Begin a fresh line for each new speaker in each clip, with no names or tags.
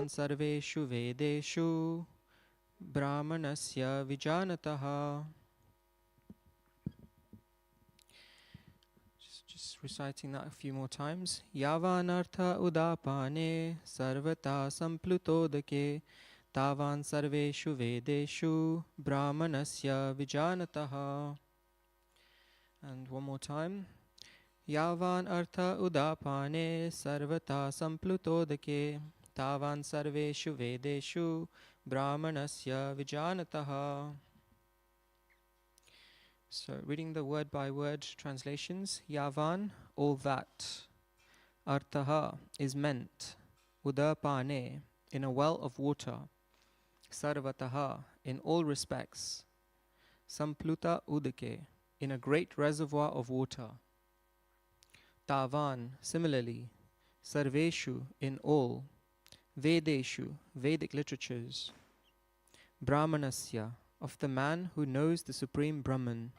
Tavan sarveshu vedeshu Brahmanasya vijanataha. Just reciting that a few more times. Yavanartha udapane sarvata samplutodake tavan sarveshu vedeshu brahmanasya vijanataha. And one more time. Yavan artha udapane sarvata samplutodake tavan sarveshu vedeshu brahmanasya vijanataha. So, reading the word by word translations. Yavan, all that. Artaha is meant. Udapane, in a well of water. Sarvataha, in all respects. Sampluta udake, in a great reservoir of water. Tavan, similarly. Sarveshu, in all. Vedeshu, Vedic literatures. Brahmanasya, of the man who knows the supreme Brahman.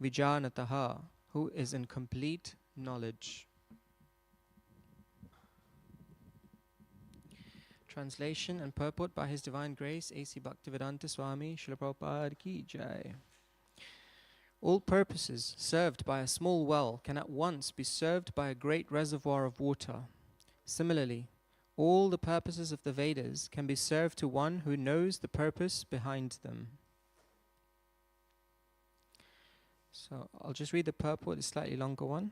Vijanataha, who is in complete knowledge. Translation and purport by His Divine Grace, A.C. Bhaktivedanta Swami, Srila Prabhupada Ki Jai. All purposes served by a small well can at once be served by a great reservoir of water. Similarly, all the purposes of the Vedas can be served to one who knows the purpose behind them. So I'll just read the purport, a slightly longer one.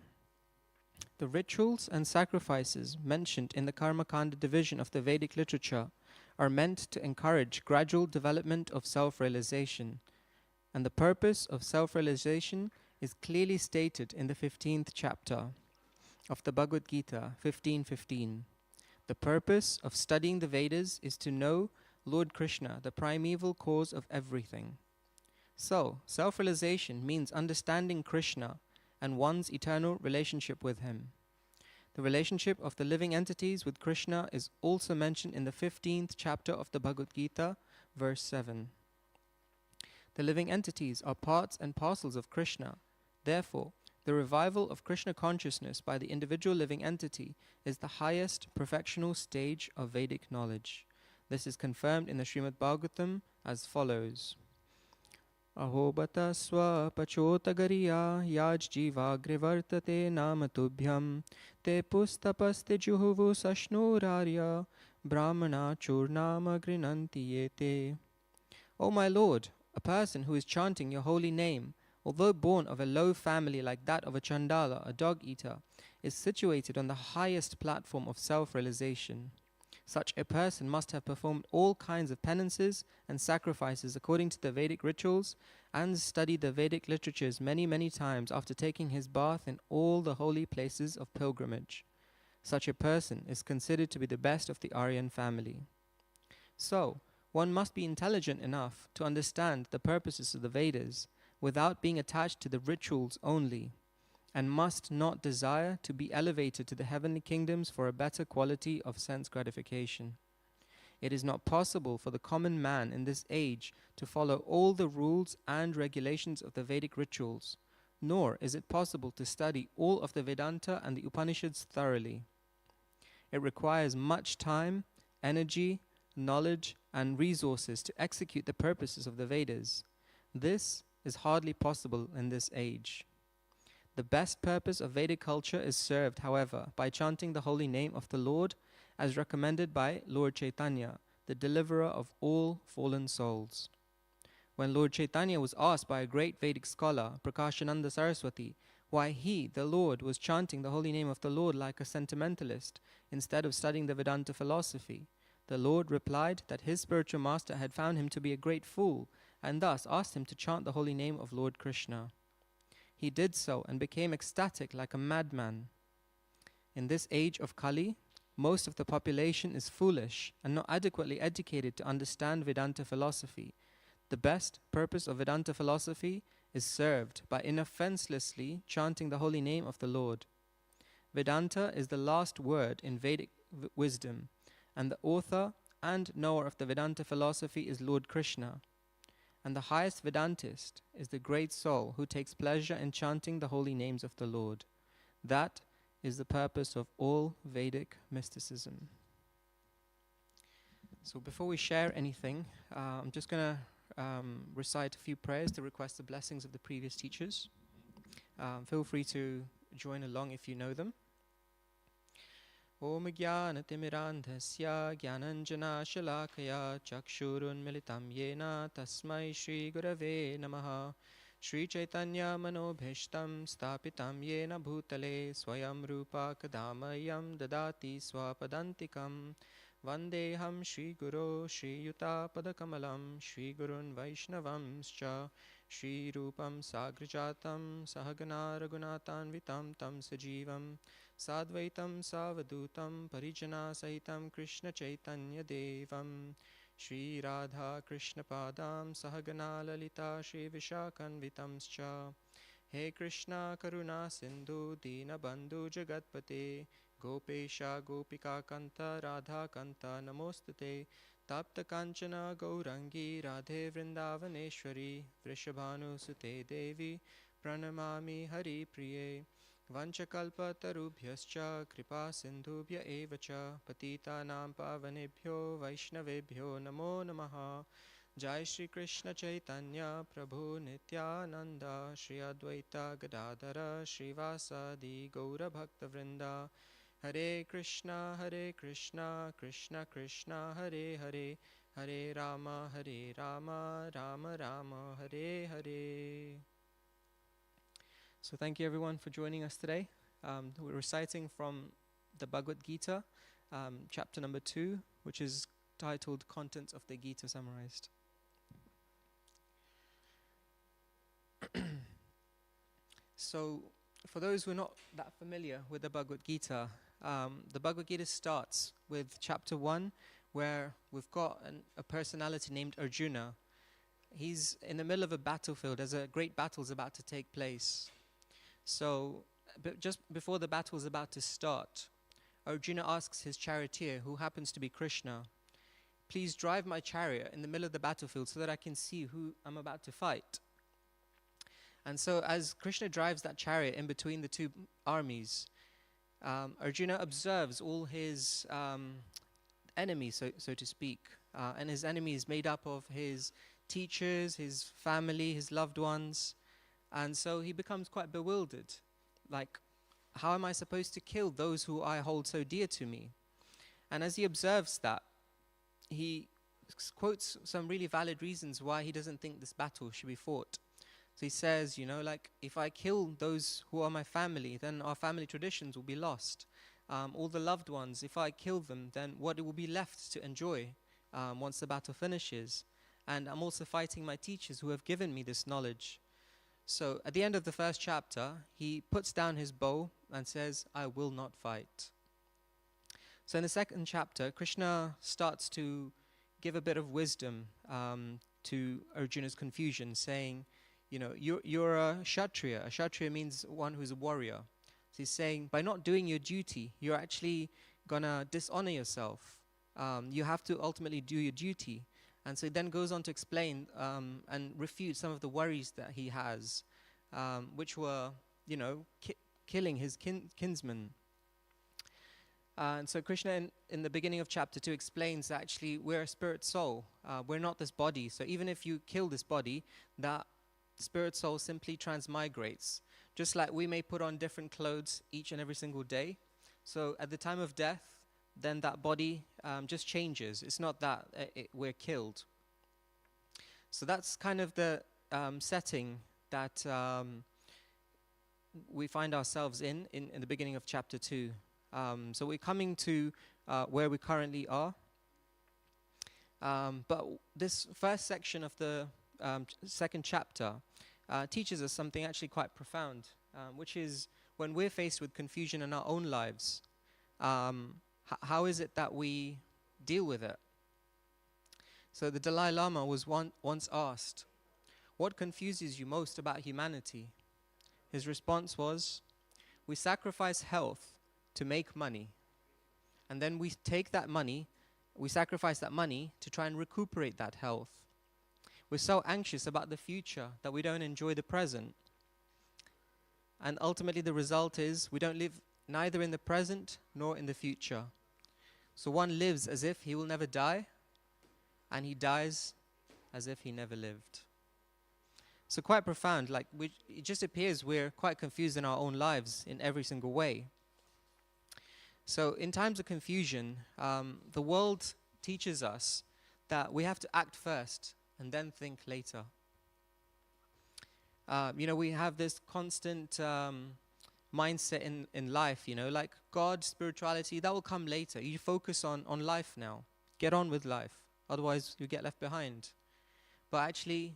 The rituals and sacrifices mentioned in the Karmakanda division of the Vedic literature are meant to encourage gradual development of self-realization, and the purpose of self-realization is clearly stated in the 15th chapter of the Bhagavad Gita 15:15. The purpose of studying the Vedas is to know Lord Krishna, the primeval cause of everything. So, self-realization means understanding Krishna and one's eternal relationship with him. The relationship of the living entities with Krishna is also mentioned in the 15th chapter of the Bhagavad Gita, verse 7. The living entities are parts and parcels of Krishna. Therefore, the revival of Krishna consciousness by the individual living entity is the highest perfectional stage of Vedic knowledge. This is confirmed in the Srimad Bhagavatam as follows. Aho bata swa pachotagariya yaj jiva grivartate namatubhyam te pustapaste juhuvu sashnurarya brahmana churnama grinanti yete. O my Lord, a person who is chanting your holy name, although born of a low family like that of a Chandala, a dog-eater, is situated on the highest platform of self-realization. Such a person must have performed all kinds of penances and sacrifices according to the Vedic rituals and studied the Vedic literatures many, many times after taking his bath in all the holy places of pilgrimage. Such a person is considered to be the best of the Aryan family. So, one must be intelligent enough to understand the purposes of the Vedas without being attached to the rituals only, and must not desire to be elevated to the heavenly kingdoms for a better quality of sense gratification. It is not possible for the common man in this age to follow all the rules and regulations of the Vedic rituals, nor is it possible to study all of the Vedanta and the Upanishads thoroughly. It requires much time, energy, knowledge, and resources to execute the purposes of the Vedas. This is hardly possible in this age. The best purpose of Vedic culture is served, however, by chanting the holy name of the Lord as recommended by Lord Chaitanya, the deliverer of all fallen souls. When Lord Chaitanya was asked by a great Vedic scholar, Prakashananda Saraswati, why he, the Lord, was chanting the holy name of the Lord like a sentimentalist instead of studying the Vedanta philosophy, the Lord replied that his spiritual master had found him to be a great fool and thus asked him to chant the holy name of Lord Krishna. He did so and became ecstatic like a madman. In this age of Kali, most of the population is foolish and not adequately educated to understand Vedanta philosophy. The best purpose of Vedanta philosophy is served by inoffenselessly chanting the holy name of the Lord. Vedanta is the last word in Vedic wisdom, and the author and knower of the Vedanta philosophy is Lord Krishna. And the highest Vedantist is the great soul who takes pleasure in chanting the holy names of the Lord. That is the purpose of all Vedic mysticism. So before we share anything, I'm just going to recite a few prayers to request the blessings of the previous teachers. Feel free to join along if you know them. Om Jnana-timirandhasya Jnananjana-shalakaya Chakshurunmilitam Yena Tasmai Shri Gurave Namaha Shri Chaitanya Manobhishtam Stapitam Yena Bhutale Swayam Rupa Kadamayam Dadati Swapadantikam Vandeham Shri Guru Shri Yuta Padakamalam Shri Gurun Vaishnavamscha Shri Rupam Sagrajatam Sahagana Raghunathanvitam Tam Sajivam Sadvaitam Savadutam Parijana Sahitam Krishna Chaitanya Devam Shri Radha Krishna Padam Sahagana Lalita Shri Vishakanvitamscha He Krishna Karuna Sindhu Dina Bandhu Jagatpate Gopesha Gopika Kanta Radha Kanta Namostate Tapta Kanchana Gaurangi Radhe Vrindavaneshwari Vrishabhanu Sute Devi Pranamami Hari Priye Vanchakalpa tarubhyascha kripa sindhubhya evacha patita nam pavanebhyo vaishnavebhyo namo namaha Jai Shri Krishna Chaitanya Prabhu Nityananda Shri Advaita Gadadhara Srivasadi Gaura Bhakta Vrinda Hare Krishna Krishna Krishna Hare Hare Hare Rama Rama Rama Hare Hare. So thank you everyone for joining us today. We're reciting from the Bhagavad Gita, chapter number 2, which is titled Contents of the Gita Summarized. So for those who are not that familiar with the Bhagavad Gita starts with chapter 1, where we've got a personality named Arjuna. He's in the middle of a battlefield as a great battle is about to take place. So, just before the battle is about to start, Arjuna asks his charioteer, who happens to be Krishna, please drive my chariot in the middle of the battlefield so that I can see who I'm about to fight. And so as Krishna drives that chariot in between the two armies, Arjuna observes all his enemies, so to speak. And his enemy is made up of his teachers, his family, his loved ones. And so he becomes quite bewildered. Like, how am I supposed to kill those who I hold so dear to me? And as he observes that, he quotes some really valid reasons why he doesn't think this battle should be fought. So he says, if I kill those who are my family, then our family traditions will be lost. All the loved ones, if I kill them, then what will be left to enjoy once the battle finishes? And I'm also fighting my teachers who have given me this knowledge. So at the end of the first chapter, he puts down his bow and says, I will not fight. So in the second chapter, Krishna starts to give a bit of wisdom to Arjuna's confusion, saying, you're a Kshatriya. A Kshatriya means one who's a warrior. So he's saying, by not doing your duty, you're actually going to dishonor yourself. You have to ultimately do your duty. And so he then goes on to explain and refute some of the worries that he has, which were, killing his kinsmen. And so Krishna, in the beginning of chapter 2, explains that actually we're a spirit soul. We're not this body. So even if you kill this body, that spirit soul simply transmigrates. Just like we may put on different clothes each and every single day. So at the time of death, then that body just changes. It's not that we're killed. So that's kind of the setting that we find ourselves in the beginning of chapter 2. So we're coming to where we currently are. But this first section of the second chapter teaches us something actually quite profound, which is when we're faced with confusion in our own lives, how is it that we deal with it? So the Dalai Lama was once asked, what confuses you most about humanity? His response was, we sacrifice health to make money. And then we take that money, we sacrifice that money to try and recuperate that health. We're so anxious about the future that we don't enjoy the present. And ultimately the result is we don't live neither in the present nor in the future. So one lives as if he will never die, and he dies as if he never lived. So quite profound. Like it just appears we're quite confused in our own lives in every single way. So in times of confusion, the world teaches us that we have to act first and then think later. We have this constant mindset in life, like God, spirituality, that will come later. You focus on life now. Get on with life. Otherwise, you get left behind. But actually,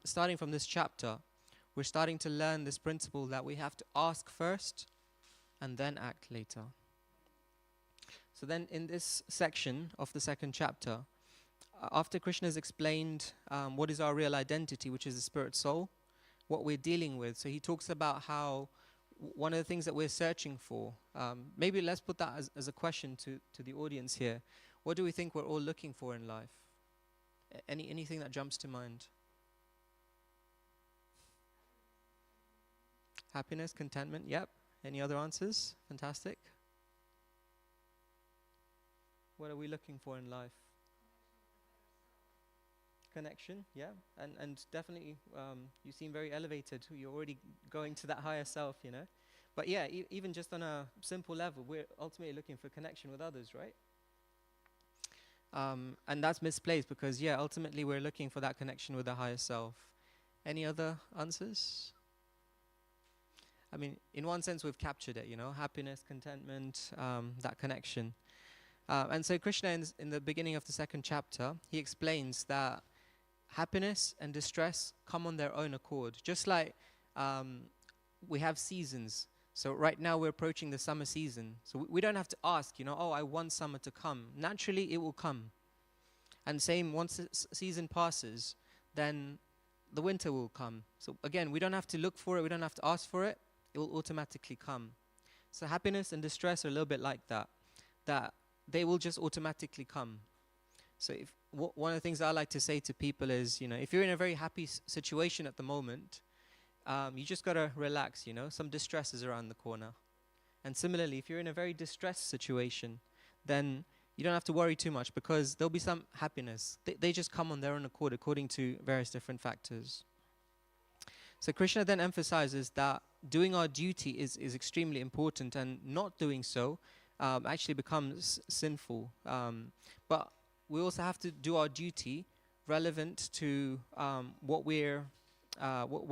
starting from this chapter, we're starting to learn this principle that we have to ask first and then act later. So then in this section of the second chapter, after Krishna has explained what is our real identity, which is the spirit soul, what we're dealing with. So he talks about how one of the things that we're searching for, maybe let's put that as a question to the audience here. What do we think we're all looking for in life? Anything that jumps to mind? Happiness, contentment, yep. Any other answers? Fantastic. What are we looking for in life? Connection, yeah. And definitely you seem very elevated. You're already going to that higher self, But yeah, even just on a simple level, we're ultimately looking for connection with others, right? And that's misplaced because, ultimately we're looking for that connection with the higher self. Any other answers? I mean, in one sense, we've captured it, happiness, contentment, that connection. And so Krishna, in the beginning of the second chapter, he explains that happiness and distress come on their own accord. Just like we have seasons. So right now we're approaching the summer season. So we don't have to ask, I want summer to come. Naturally, it will come. And same, once the season passes, then the winter will come. So again, we don't have to look for it. We don't have to ask for it. It will automatically come. So happiness and distress are a little bit like that. That they will just automatically come. So if one of the things I like to say to people is, if you're in a very happy situation at the moment, you just got to relax, some distress is around the corner. And similarly, if you're in a very distressed situation, then you don't have to worry too much because there'll be some happiness. They just come on their own accord according to various different factors. So Krishna then emphasizes that doing our duty is extremely important, and not doing so actually becomes sinful. But we also have to do our duty relevant to what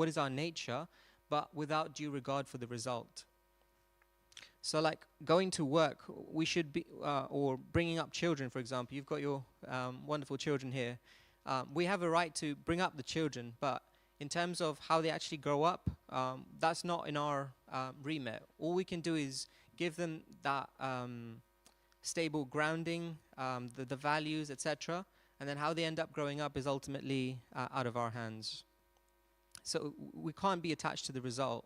is our nature, but without due regard for the result. So like going to work, we should be, or bringing up children, for example. You've got your wonderful children here. We have a right to bring up the children, but in terms of how they actually grow up, that's not in our remit. All we can do is give them that stable grounding, the values, etc. And then how they end up growing up is ultimately out of our hands. So we can't be attached to the result.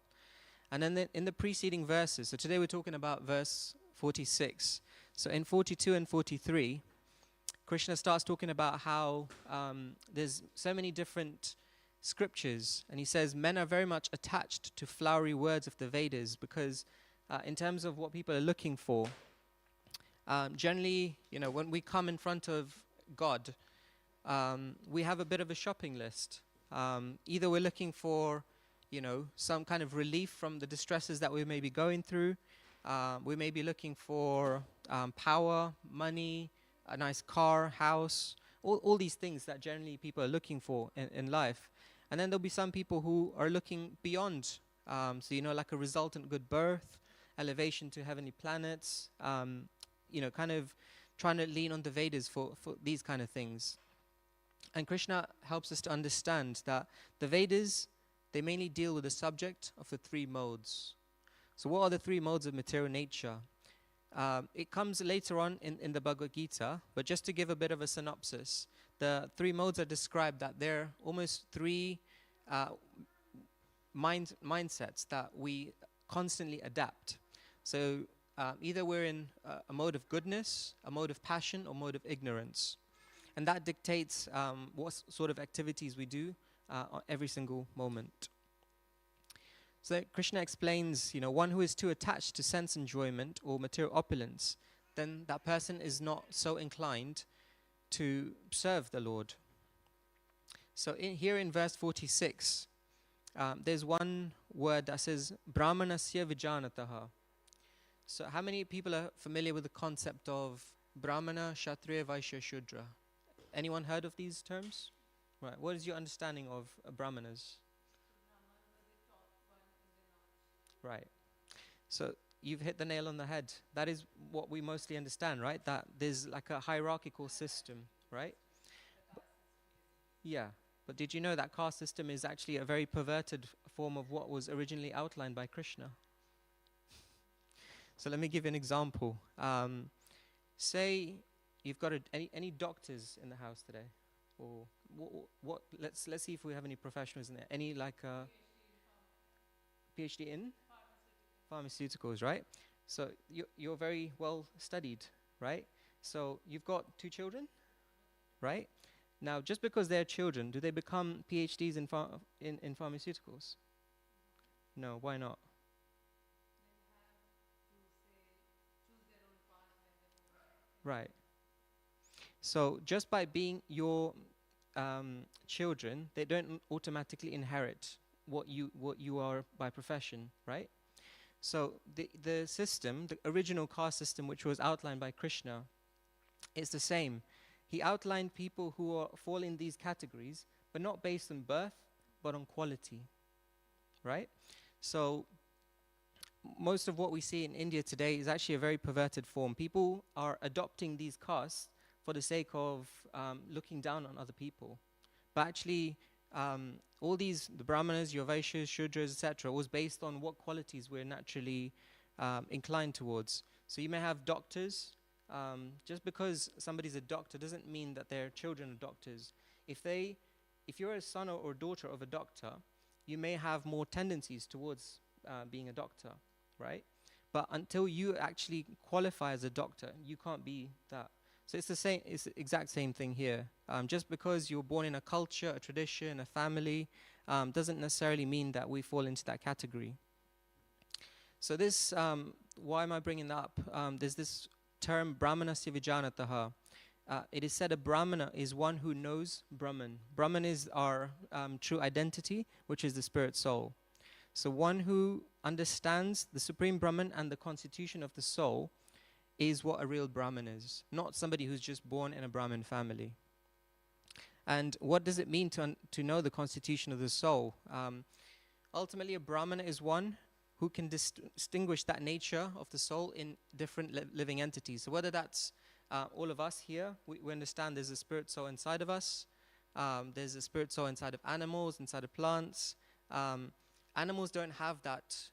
And then in the preceding verses, so today we're talking about verse 46. So in 42 and 43, Krishna starts talking about how there's so many different scriptures. And he says men are very much attached to flowery words of the Vedas because in terms of what people are looking for, generally, when we come in front of God, we have a bit of a shopping list. Either we're looking for, some kind of relief from the distresses that we may be going through. We may be looking for power, money, a nice car, house, all these things that generally people are looking for in life. And then there'll be some people who are looking beyond, like a resultant good birth, elevation to heavenly planets, kind of trying to lean on the Vedas for these kind of things. And Krishna helps us to understand that the Vedas, they mainly deal with the subject of the three modes. So what are the three modes of material nature? It comes later on in the Bhagavad Gita, but just to give a bit of a synopsis, the three modes are described that they're almost three mindsets that we constantly adapt. So either we're in a mode of goodness, a mode of passion, or mode of ignorance. And that dictates what sort of activities we do every single moment. So Krishna explains, one who is too attached to sense enjoyment or material opulence, then that person is not so inclined to serve the Lord. So here in verse 46, there's one word that says Brahmanasya Vijanataha. So how many people are familiar with the concept of Brahmana, Kshatriya, Vaishya, Shudra? Anyone heard of these terms? Right. What is your understanding of Brahmanas? Right. So you've hit the nail on the head. That is what we mostly understand, right? That there's like a hierarchical system, right? Yeah. But did you know that caste system is actually a very perverted form of what was originally outlined by Krishna? So let me give you an example. Say you've got any doctors in the house today, or what? Let's see if we have any professionals in there. Any like PhD in pharmaceuticals, right? So you're very well studied, right? So you've got 2 children, right? Now, just because they're children, do they become PhDs in pharmaceuticals? No, why not? Right. So just by being your children, they don't automatically inherit what you are by profession, right? So the system, the original caste system, which was outlined by Krishna, is the same. He outlined people who fall in these categories, but not based on birth, but on quality, right? So most of what we see in India today is actually a very perverted form. People are adopting these castes for the sake of looking down on other people. But actually, all these, the Brahmanas, your Vaishyas, Shudras, etc., was based on what qualities we're naturally inclined towards. So you may have doctors. Just because somebody's a doctor doesn't mean that their children are doctors. If you're a son or daughter of a doctor, you may have more tendencies towards being a doctor, right? But until you actually qualify as a doctor, you can't be that. So it's the exact same thing here. Just because you're born in a culture, a tradition, a family, doesn't necessarily mean that we fall into that category. So this, why am I bringing that up? There's this term, Brahmanasya Vijanataha. It is said a Brahmana is one who knows Brahman. Brahman is our true identity, which is the spirit soul. So one who understands the Supreme Brahman and the constitution of the soul is what a real Brahman is, not somebody who's just born in a Brahmin family. And what does it mean to know the constitution of the soul? Ultimately, a Brahmana is one who can distinguish that nature of the soul in different living entities. So whether that's all of us here, we understand there's a spirit soul inside of us. There's a spirit soul inside of animals, inside of plants. Animals don't have that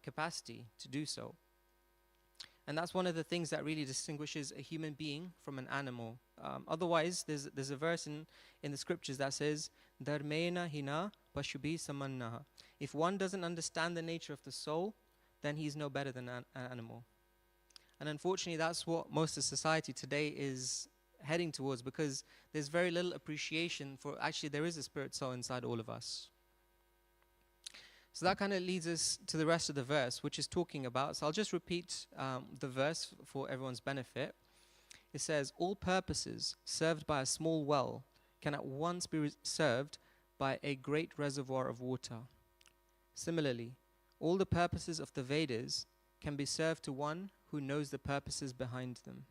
capacity to do so. And that's one of the things that really distinguishes a human being from an animal. Otherwise, there's a verse in the scriptures that says, Dharmena hina pashubi samannaha. If one doesn't understand the nature of the soul, then he's no better than an animal. And unfortunately, that's what most of society today is heading towards, because there's very little appreciation for actually there is a spirit soul inside all of us. So that kind of leads us to the rest of the verse, which is talking about, so I'll just repeat the verse for everyone's benefit. It says, all purposes served by a small well can at once be served by a great reservoir of water. Similarly, all the purposes of the Vedas can be served to one who knows the purposes behind them.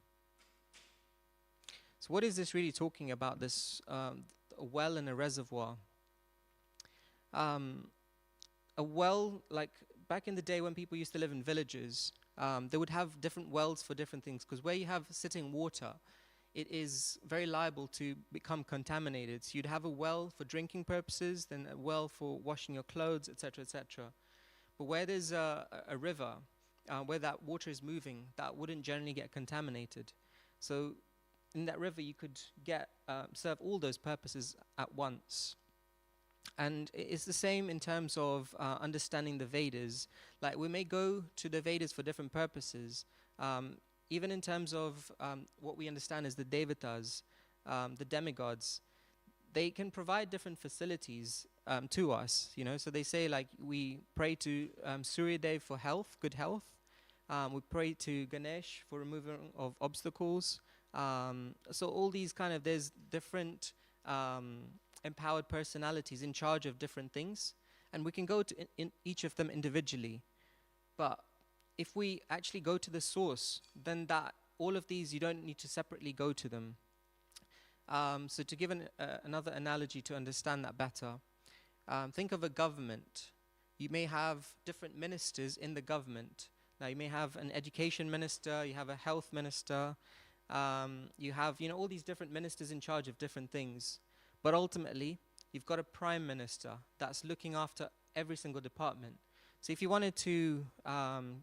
So what is this really talking about, this a well and a reservoir? A well, like back in the day when people used to live in villages, they would have different wells for different things, because where you have sitting water, it is very liable to become contaminated. So you'd have a well for drinking purposes, then a well for washing your clothes, etc., etc. But where there's a river, where that water is moving, that wouldn't generally get contaminated. So in that river, you could serve all those purposes at once. And it's the same in terms of understanding the Vedas. Like we may go to the Vedas for different purposes. Even in terms of what we understand as the devatas, the demigods, they can provide different facilities to us. So they say like we pray to Surya Dev for health, good health. We pray to Ganesh for removal of obstacles. So all these there's different empowered personalities in charge of different things, and we can go to in each of them individually. But if we actually go to the source, then that all of these, you don't need to separately go to them. So to give another analogy to understand that better, think of a government. You may have different ministers in the government. Now you may have an education minister, you have a health minister, you have all these different ministers in charge of different things. But ultimately, you've got a prime minister that's looking after every single department. So if you wanted to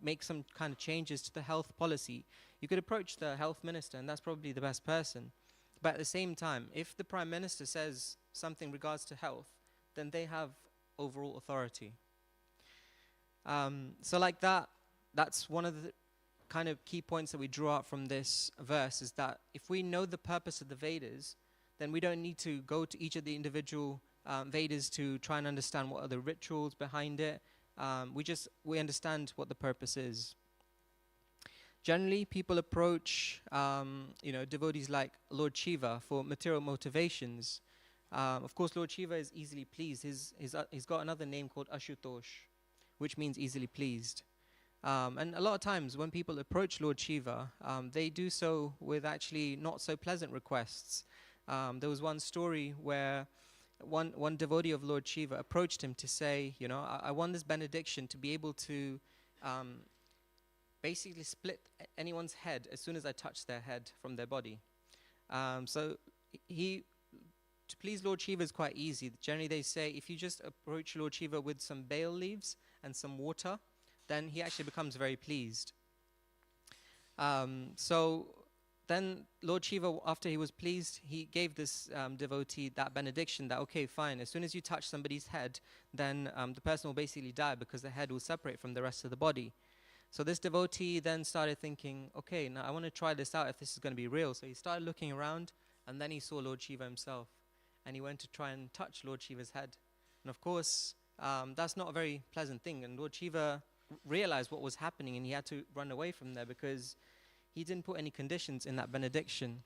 make some kind of changes to the health policy, you could approach the health minister, and that's probably the best person. But at the same time, if the prime minister says something regards to health, then they have overall authority. So like that's one of the kind of key points that we draw out from this verse, is that if we know the purpose of the Vedas, then we don't need to go to each of the individual Vedas to try and understand what are the rituals behind it. We understand what the purpose is. Generally, people approach devotees like Lord Shiva for material motivations. Of course, Lord Shiva is easily pleased. He's got another name called Ashutosh, which means easily pleased. And a lot of times when people approach Lord Shiva, they do so with actually not so pleasant requests. There was one story where one devotee of Lord Shiva approached him to say, I want this benediction to be able to basically split anyone's head as soon as I touch their head from their body. So to please Lord Shiva is quite easy. Generally they say if you just approach Lord Shiva with some bael leaves and some water, then he actually becomes very pleased. So then Lord Shiva, after he was pleased, he gave this devotee that benediction that, okay, fine, as soon as you touch somebody's head, then the person will basically die because the head will separate from the rest of the body. So this devotee then started thinking, okay, now I want to try this out if this is going to be real. So he started looking around, and then he saw Lord Shiva himself. And he went to try and touch Lord Shiva's head. And of course, that's not a very pleasant thing. And Lord Shiva realized what was happening, and he had to run away from there because he didn't put any conditions in that benediction.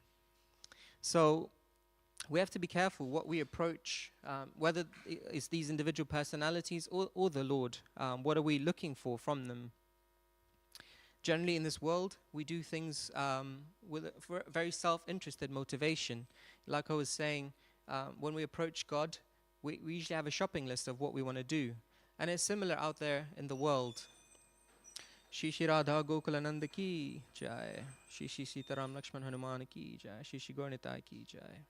So we have to be careful what we approach, whether it's these individual personalities or the Lord. What are we looking for from them? Generally in this world, we do things with a very self-interested motivation. Like I was saying, when we approach God, we usually have a shopping list of what we want to do. And it's similar out there in the world. Shishi Radha Gokulananda ki jai. Shishi Sitaram Lakshman Hanuman ki jai. Shishi Gaurnitai ki jai.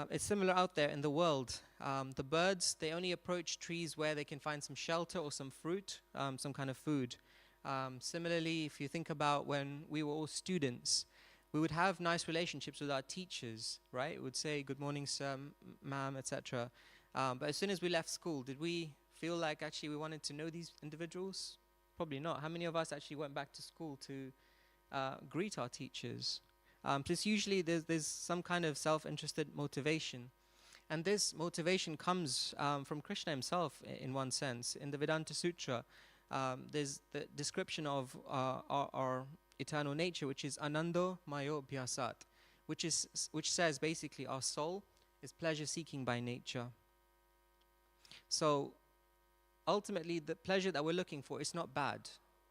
It's similar out there in the world. The birds, they only approach trees where they can find some shelter or some fruit, some kind of food. Similarly, if you think about when we were all students, we would have nice relationships with our teachers, right? We would say, good morning, sir, ma'am, etc. But as soon as we left school, did we feel like actually we wanted to know these individuals? Probably not. How many of us actually went back to school to greet our teachers? Plus usually there's some kind of self-interested motivation. And this motivation comes from Krishna himself in one sense. In the Vedanta Sutra, there's the description of our eternal nature, which is anando mayo bhyasat, which says basically our soul is pleasure-seeking by nature. So ultimately, the pleasure that we're looking for is not bad.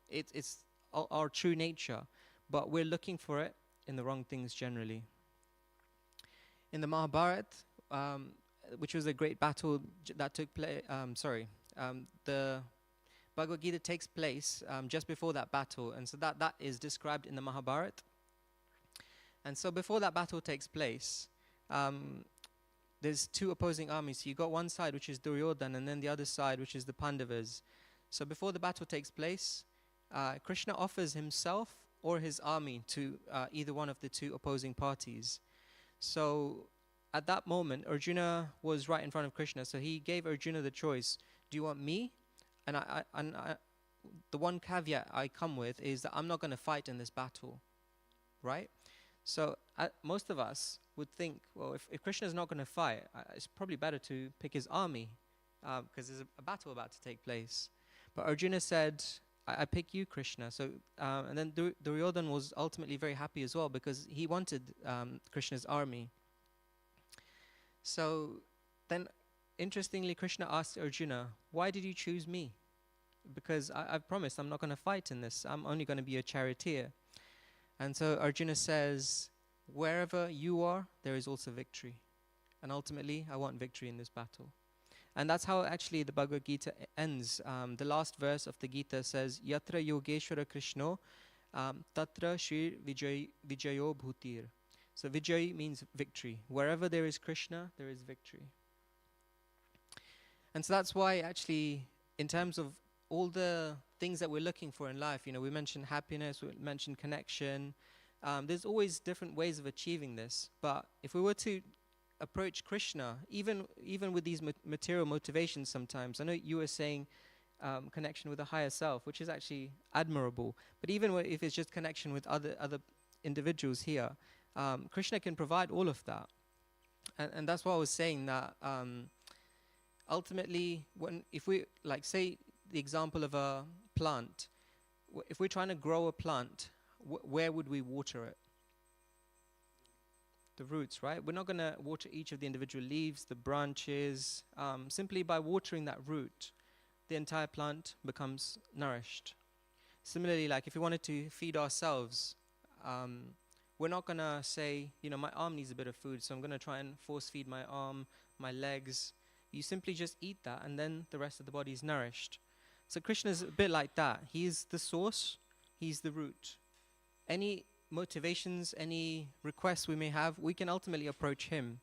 It's our true nature, but we're looking for it in the wrong things generally. In the Mahabharata, which was a great battle that took place, the Bhagavad Gita takes place just before that battle, and so that is described in the Mahabharata. And so before that battle takes place, there's two opposing armies. So you got one side, which is Duryodhana, and then the other side, which is the Pandavas. So before the battle takes place, Krishna offers himself or his army to either one of the two opposing parties. So at that moment, Arjuna was right in front of Krishna, so he gave Arjuna the choice: do you want me? And the one caveat I come with is that I'm not going to fight in this battle, right? So most of us would think, well, if Krishna is not going to fight, it's probably better to pick his army because there's a battle about to take place. But Arjuna said, I pick you, Krishna. So, and then Duryodhan was ultimately very happy as well because he wanted Krishna's army. So then, interestingly, Krishna asked Arjuna, why did you choose me? Because I've promised I'm not going to fight in this. I'm only going to be a charioteer. And so Arjuna says, wherever you are, there is also victory. And ultimately, I want victory in this battle. And that's how actually the Bhagavad Gita ends. The last verse of the Gita says, Yatra Yogeshwara Krishno, Tatra Shri Vijayo Bhutir. So Vijay means victory. Wherever there is Krishna, there is victory. And so that's why actually, in terms of all the things that we're looking for in life, we mentioned happiness, we mentioned connection. There's always different ways of achieving this. But if we were to approach Krishna, even with these material motivations sometimes, I know you were saying connection with a higher self, which is actually admirable. But even if it's just connection with other individuals here, Krishna can provide all of that. And that's why I was saying that ultimately, if we, like, say the example of a plant, if we're trying to grow a plant, where would we water it? The roots, right? We're not going to water each of the individual leaves, the branches. Simply by watering that root, the entire plant becomes nourished. Similarly, like if we wanted to feed ourselves, we're not going to say, my arm needs a bit of food, so I'm going to try and force feed my arm, my legs. You simply just eat that, and then the rest of the body is nourished. So Krishna is a bit like that. He is the source, he's the root. Any motivations, any requests we may have, we can ultimately approach him.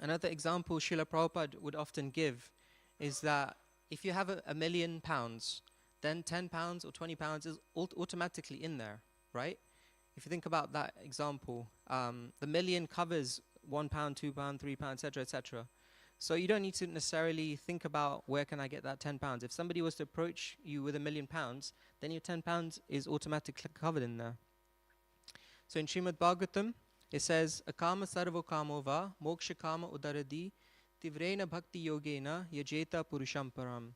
Another example Srila Prabhupada would often give is that if you have £1 million, then £10 or £20 is automatically in there, right? If you think about that example, the million covers £1, £2, £3, etc., etc. So you don't need to necessarily think about where can I get that £10. If somebody was to approach you with £1 million, then your £10 is automatically covered in there. So in Srimad Bhagavatam, it says, Akama sarvo kamo va moksha kama udaradi tivrena bhakti yogena yajeta purusham param.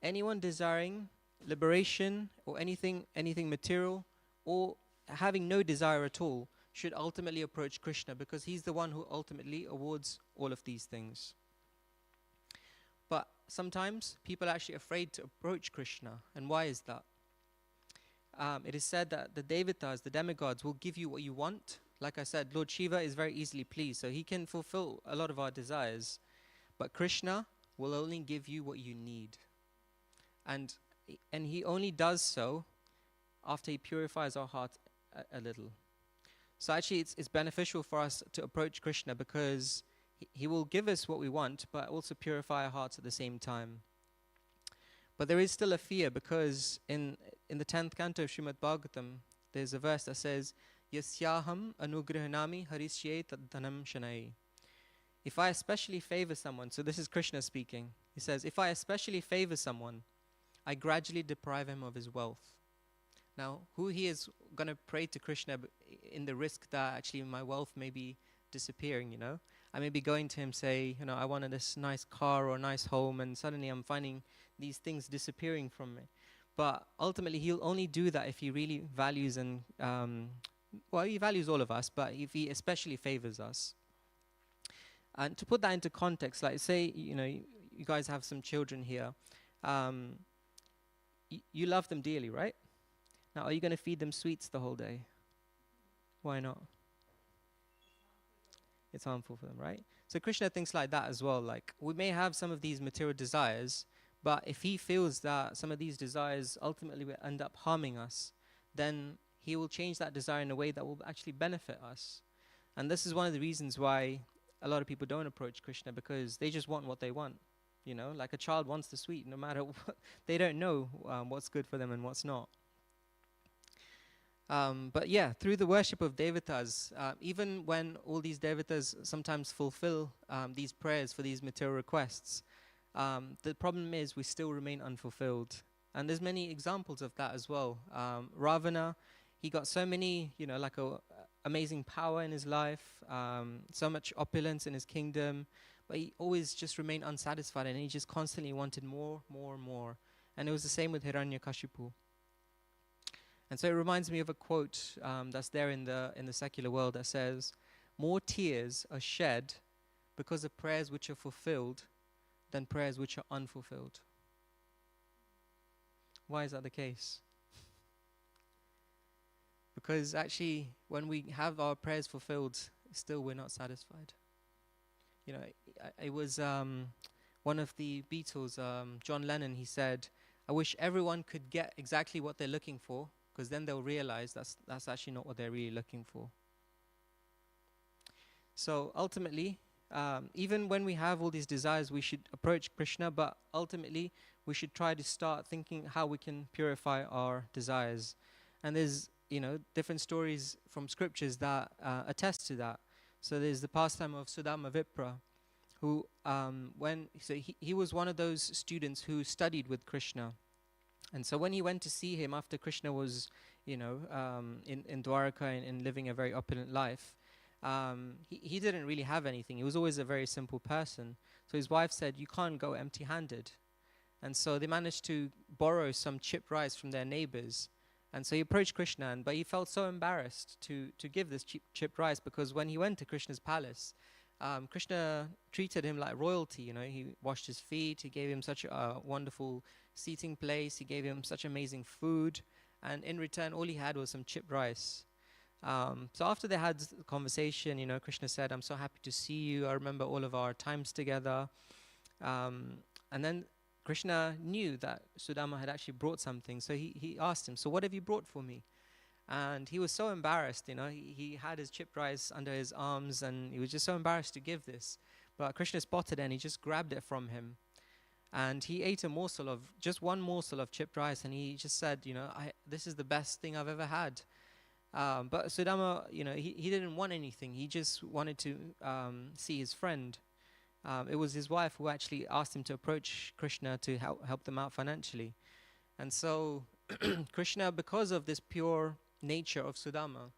Anyone desiring liberation or anything material or having no desire at all should ultimately approach Krishna, because he's the one who ultimately awards all of these things. But sometimes people are actually afraid to approach Krishna. And why is that? It is said that the Devatas, the demigods, will give you what you want. Like I said, Lord Shiva is very easily pleased, so he can fulfill a lot of our desires. But Krishna will only give you what you need. And he only does so after he purifies our heart a little. So actually it's beneficial for us to approach Krishna, because he will give us what we want, but also purify our hearts at the same time. But there is still a fear, because in the 10th canto of Srimad Bhagavatam, there's a verse that says, Yasyaham anugrahanami harishye tadhanam shanai. If I especially favor someone, so this is Krishna speaking, he says, if I especially favor someone, I gradually deprive him of his wealth. Now, who he is going to pray to Krishna in the risk that actually my wealth may be disappearing, I may be going to him, say, I wanted this nice car or a nice home, and suddenly I'm finding these things disappearing from me. But ultimately, he'll only do that if he really values and, he values all of us, but if he especially favors us. And to put that into context, like say, you guys have some children here. You love them dearly, right? Now, are you going to feed them sweets the whole day? Why not? It's harmful for them, right? So Krishna thinks like that as well. Like, we may have some of these material desires, but if he feels that some of these desires ultimately will end up harming us, then he will change that desire in a way that will actually benefit us. And this is one of the reasons why a lot of people don't approach Krishna, because they just want what they want. Like a child wants the sweet, no matter what. They don't know what's good for them and what's not. But yeah, through the worship of Devatas, even when all these Devatas sometimes fulfill these prayers for these material requests, the problem is we still remain unfulfilled. And there's many examples of that as well. Ravana, he got so many, like amazing power in his life, so much opulence in his kingdom, but he always just remained unsatisfied, and he just constantly wanted more, more, more. And it was the same with Hiranyakashipu. And so it reminds me of a quote that's there in the secular world that says, "More tears are shed because of prayers which are fulfilled than prayers which are unfulfilled." Why is that the case? Because actually, when we have our prayers fulfilled, still we're not satisfied. You know, it was one of the Beatles, John Lennon, he said, "I wish everyone could get exactly what they're looking for, because then they'll realize that's actually not what they're really looking for." So ultimately, even when we have all these desires, we should approach Krishna, but ultimately, we should try to start thinking how we can purify our desires. And there's, different stories from scriptures that attest to that. So there's the pastime of Sudama Vipra, who, he was one of those students who studied with Krishna. And so when he went to see him after Krishna was, in Dwaraka and living a very opulent life, he didn't really have anything. He was always a very simple person. So his wife said, "You can't go empty-handed." And so they managed to borrow some chipped rice from their neighbors. And so he approached Krishna, but he felt so embarrassed to give this chipped rice, because when he went to Krishna's palace, Krishna treated him like royalty. He washed his feet, he gave him such a wonderful seating place, he gave him such amazing food, and in return, all he had was some chipped rice. So after they had the conversation, Krishna said, "I'm so happy to see you. I remember all of our times together." And then Krishna knew that Sudama had actually brought something. So he asked him, "So what have you brought for me?" And he was so embarrassed, he had his chipped rice under his arms, and he was just so embarrassed to give this. But Krishna spotted it, and he just grabbed it from him. And he ate just one morsel of chipped rice, and he just said, "This is the best thing I've ever had." But Sudama, he didn't want anything. He just wanted to see his friend. It was his wife who actually asked him to approach Krishna to help them out financially. And so Krishna, because of this pure nature of Sudama,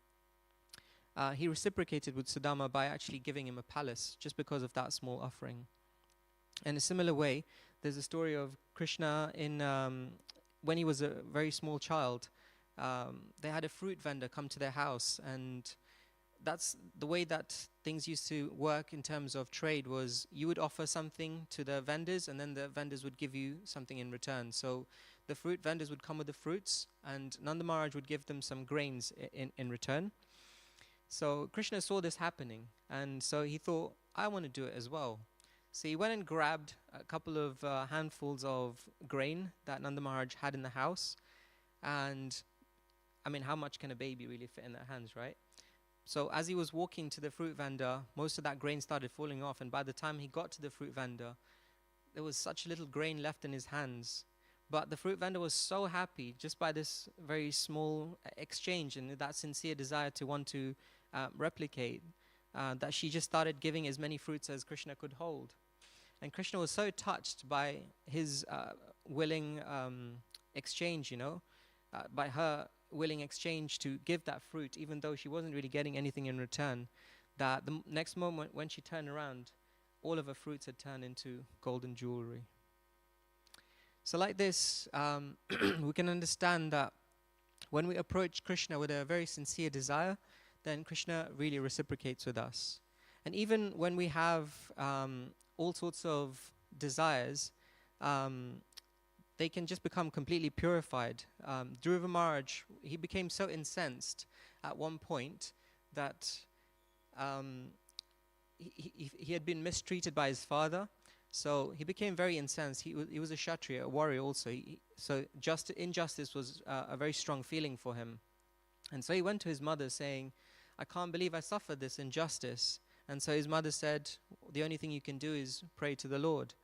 he reciprocated with Sudama by actually giving him a palace just because of that small offering. In a similar way, there's a story of Krishna when he was a very small child. They had a fruit vendor come to their house, and that's the way that things used to work in terms of trade. Was you would offer something to the vendors, and then the vendors would give you something in return. So the fruit vendors would come with the fruits, and Nanda Maharaj would give them some grains in return. So Krishna saw this happening, and so he thought, "I want to do it as well." So he went and grabbed a couple of handfuls of grain that Nanda Maharaj had in the house. And I mean, how much can a baby really fit in their hands, right? So as he was walking to the fruit vendor, most of that grain started falling off. And by the time he got to the fruit vendor, there was such little grain left in his hands. But the fruit vendor was so happy just by this very small exchange and that sincere desire to want to replicate, that she just started giving as many fruits as Krishna could hold. And Krishna was so touched by his willing exchange, by her willing exchange to give that fruit, even though she wasn't really getting anything in return, that the next moment when she turned around, all of her fruits had turned into golden jewelry. So like this, we can understand that when we approach Krishna with a very sincere desire, then Krishna really reciprocates with us. And even when we have all sorts of desires, they can just become completely purified. Dhruva Maharaj, he became so incensed at one point that he had been mistreated by his father. So he became very incensed. He was a Kshatriya, a warrior also. So injustice was a very strong feeling for him. And so he went to his mother saying, "I can't believe I suffered this injustice." And so his mother said, "The only thing you can do is pray to the Lord."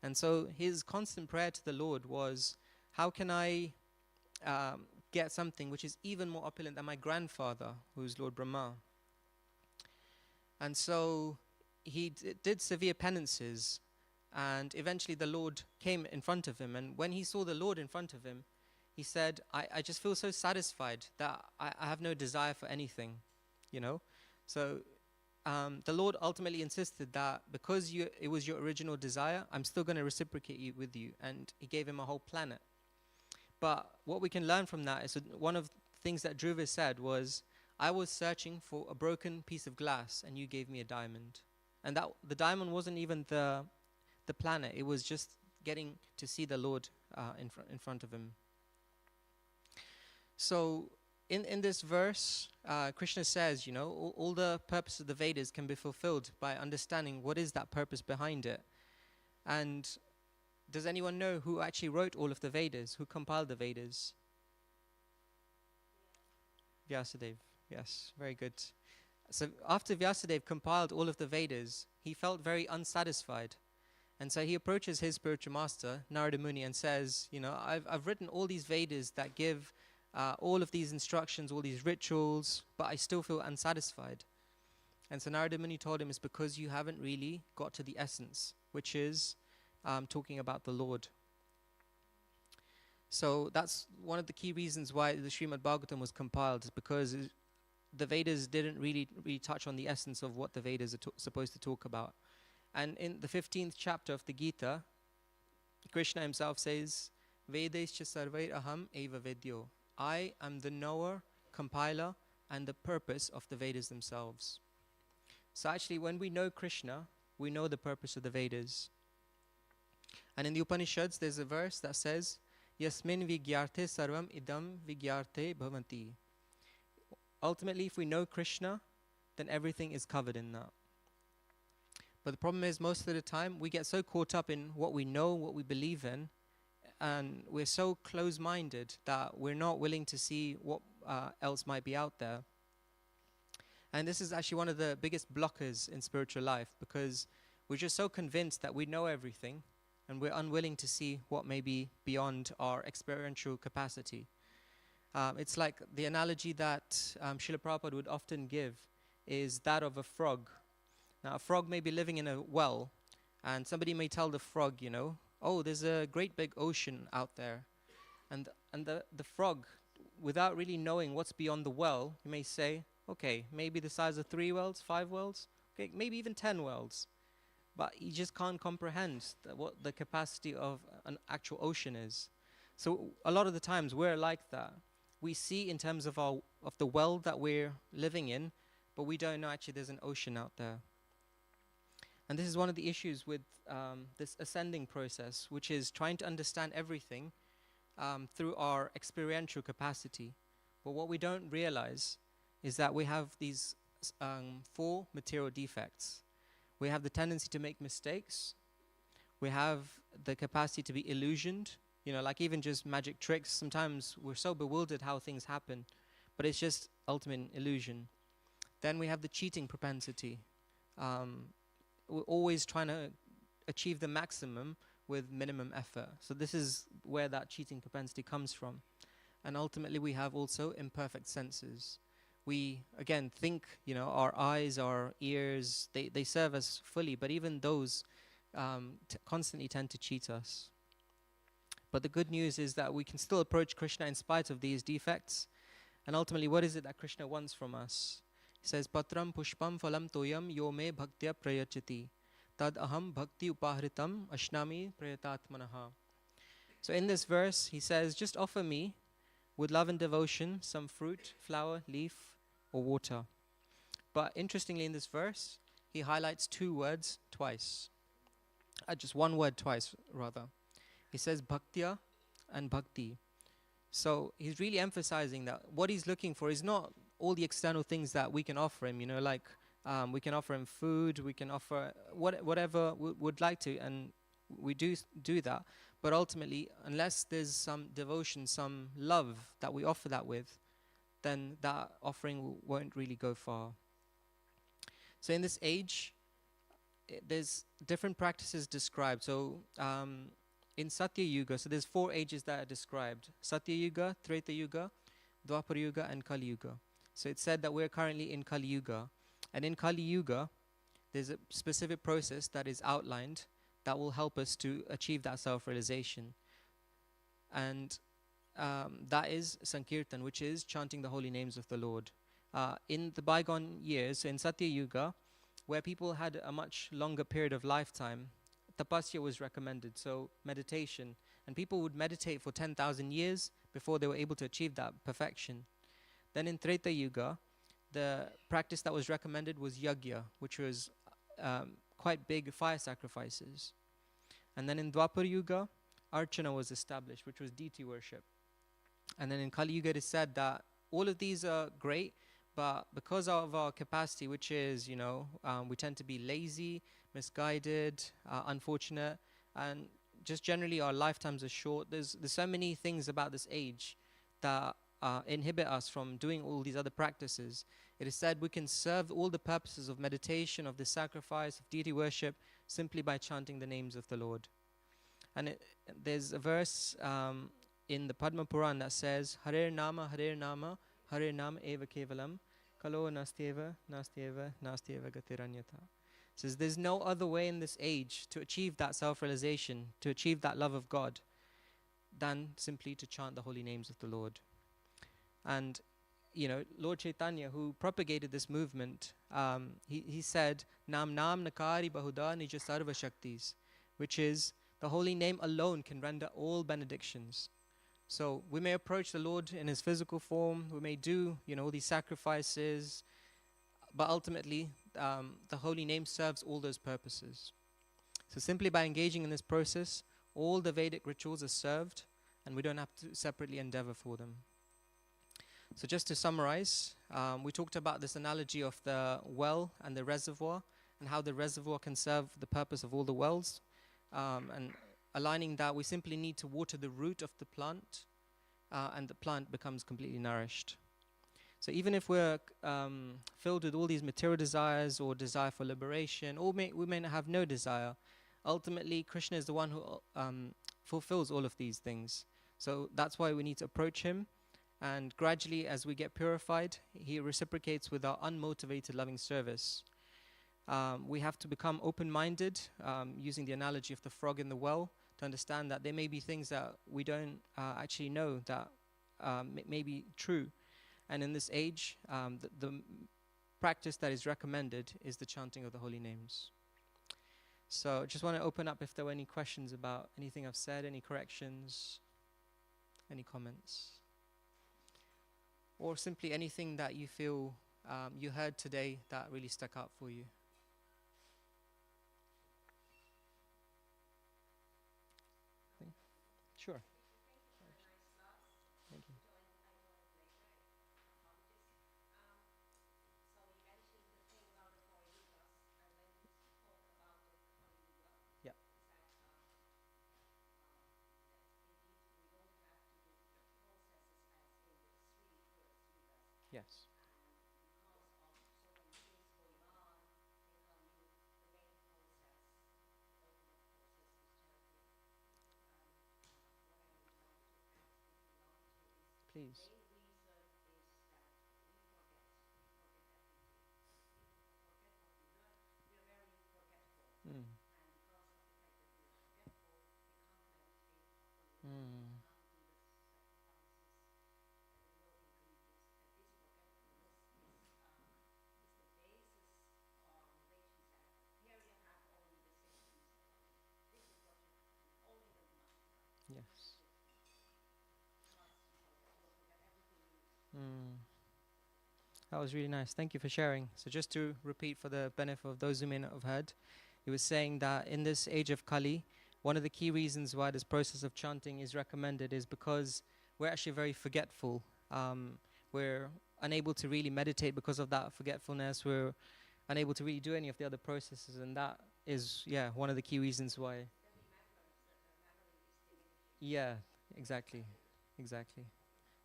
And so his constant prayer to the Lord was, how can I get something which is even more opulent than my grandfather, who's Lord Brahma? And so he did severe penances, and eventually the Lord came in front of him. And when he saw the Lord in front of him, he said, I just feel so satisfied that I have no desire for anything, So the Lord ultimately insisted that because it was your original desire, I'm still going to reciprocate with you. And he gave him a whole planet. But what we can learn from that is that one of the things that Dhruva said was, I was searching for a broken piece of glass and you gave me a diamond. And that the diamond wasn't even the planet, it was just getting to see the Lord in front of him. So in this verse, Krishna says, you know, all the purpose of the Vedas can be fulfilled by understanding what is that purpose behind it. And does anyone know who actually wrote all of the Vedas? Who compiled the Vedas? Vyasadeva. Yes, very good. So after Vyasadeva compiled all of the Vedas, he felt very unsatisfied. And so he approaches his spiritual master, Narada Muni, and says, you know, I've written all these Vedas that give all of these instructions, all these rituals, but I still feel unsatisfied. And so Narada Muni told him, it's because you haven't really got to the essence, which is talking about the Lord. So that's one of the key reasons why the Srimad Bhagavatam was compiled, is because the Vedas didn't really touch on the essence of what the Vedas are supposed to talk about. And in the 15th chapter of the Gita, Krishna himself says, Vedescha sarvair aham eva vedyo. I am the knower, compiler, and the purpose of the Vedas themselves. So actually, when we know Krishna, we know the purpose of the Vedas. And in the Upanishads, there's a verse that says, Yasmin vigyarte sarvam idam vigyarte bhavanti. Ultimately, if we know Krishna, then everything is covered in that. But the problem is, most of the time, we get so caught up in what we know, what we believe in, and we're so close-minded that we're not willing to see what else might be out there. And this is actually one of the biggest blockers in spiritual life, because we're just so convinced that we know everything, and we're unwilling to see what may be beyond our experiential capacity. It's like the analogy that Srila Prabhupada would often give is that of a frog. Now, a frog may be living in a well, and somebody may tell the frog, you know, oh, there's a great big ocean out there. And the frog, without really knowing what's beyond the well, you may say, okay, maybe the size of 3 wells, 5 wells, okay, maybe even 10 wells. But you just can't comprehend what the capacity of an actual ocean is. So a lot of the times we're like that. We see in terms of the well that we're living in, but we don't know actually there's an ocean out there. And this is one of the issues with this ascending process, which is trying to understand everything through our experiential capacity. But what we don't realize is that we have these 4 material defects. We have the tendency to make mistakes. We have the capacity to be illusioned. You know, like even just magic tricks. Sometimes we're so bewildered how things happen, but it's just ultimate illusion. Then we have the cheating propensity. We're always trying to achieve the maximum with minimum effort. So this is where that cheating propensity comes from. And ultimately we have also imperfect senses. We, again, think, you know, our eyes, our ears, they serve us fully, but even those constantly tend to cheat us. But the good news is that we can still approach Krishna in spite of these defects. And ultimately, what is it that Krishna wants from us? He says, Patram pushpam phalam toyam yo me bhaktya prayachati. Tad aham bhakti upahritam ashnami prayatatmanaha. So in this verse, he says, just offer me, with love and devotion, some fruit, flower, leaf, or water. But interestingly, in this verse, he highlights 2 words twice. Just one word twice, rather. He says bhaktya and bhakti. So he's really emphasizing that what he's looking for is not all the external things that we can offer him, you know, like we can offer him food, we can offer whatever we would like to, and we do that. But ultimately, unless there's some devotion, some love that we offer that with, then that offering won't really go far. So in this age, there's different practices described. So in Satya Yuga, so there's 4 ages that are described: Satya Yuga, Treta Yuga, Dwapara Yuga, and Kali Yuga. So it's said that we're currently in Kali Yuga, and in Kali Yuga, there's a specific process that is outlined that will help us to achieve that self-realization, and that is Sankirtan, which is chanting the holy names of the Lord. In the bygone years, so in Satya Yuga, where people had a much longer period of lifetime, tapasya was recommended, so meditation. And people would meditate for 10,000 years before they were able to achieve that perfection. Then in Treta Yuga, the practice that was recommended was yagya, which was quite big fire sacrifices. And then in Dwapar Yuga, Archana was established, which was deity worship. And then in Kali Yuga, it is said that all of these are great, but because of our capacity, which is, we tend to be lazy, misguided, unfortunate, and just generally our lifetimes are short. There's so many things about this age that inhibit us from doing all these other practices. It is said we can serve all the purposes of meditation, of the sacrifice, of deity worship, simply by chanting the names of the Lord. And there's a verse in the Padma Puran that says, Hare Nama, Hare Nama, Hare Nama Eva Kevalam, Kalo Nastyeva, Nastyeva, Nastyeva Gatiranyata. It says there's no other way in this age to achieve that self-realization, to achieve that love of God, than simply to chant the holy names of the Lord. And Lord Chaitanya, who propagated this movement, he said, Nam Nam Nakari Bahuda Nija Sarva Shaktis, which is the holy name alone can render all benedictions. So we may approach the Lord in his physical form, we may do all these sacrifices, but ultimately the holy name serves all those purposes. So simply by engaging in this process, all the Vedic rituals are served, and we don't have to separately endeavor for them. So just to summarize, we talked about this analogy of the well and the reservoir, and how the reservoir can serve the purpose of all the wells. And aligning that, we simply need to water the root of the plant, and the plant becomes completely nourished. So even if we're filled with all these material desires or desire for liberation, or we may have no desire, ultimately Krishna is the one who fulfills all of these things. So that's why we need to approach him, and gradually as we get purified, he reciprocates with our unmotivated loving service. We have to become open-minded, using the analogy of the frog in the well, to understand that there may be things that we don't actually know that may be true. And in this age, the practice that is recommended is the chanting of the holy names. So just want to open up if there were any questions about anything I've said, any corrections, any comments, or simply anything that you feel you heard today that really stuck out for you. Sure. Thank you. Yeah. Yes. Please. Mm. Mm. Yes. Mm. That was really nice. Thank you for sharing. So just to repeat for the benefit of those who may not have heard, he was saying that in this age of Kali, one of the key reasons why this process of chanting is recommended is because we're actually very forgetful. We're unable to really meditate because of that forgetfulness. We're unable to really do any of the other processes, and that is, one of the key reasons why. Yeah, exactly.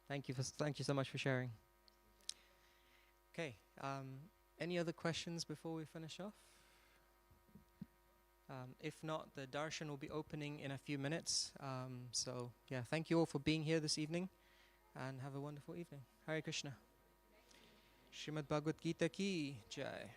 Thank you so much for sharing. Okay. Any other questions before we finish off? If not, the darshan will be opening in a few minutes. Thank you all for being here this evening, and have a wonderful evening. Hare Krishna. Srimad Bhagavad Gita ki jai.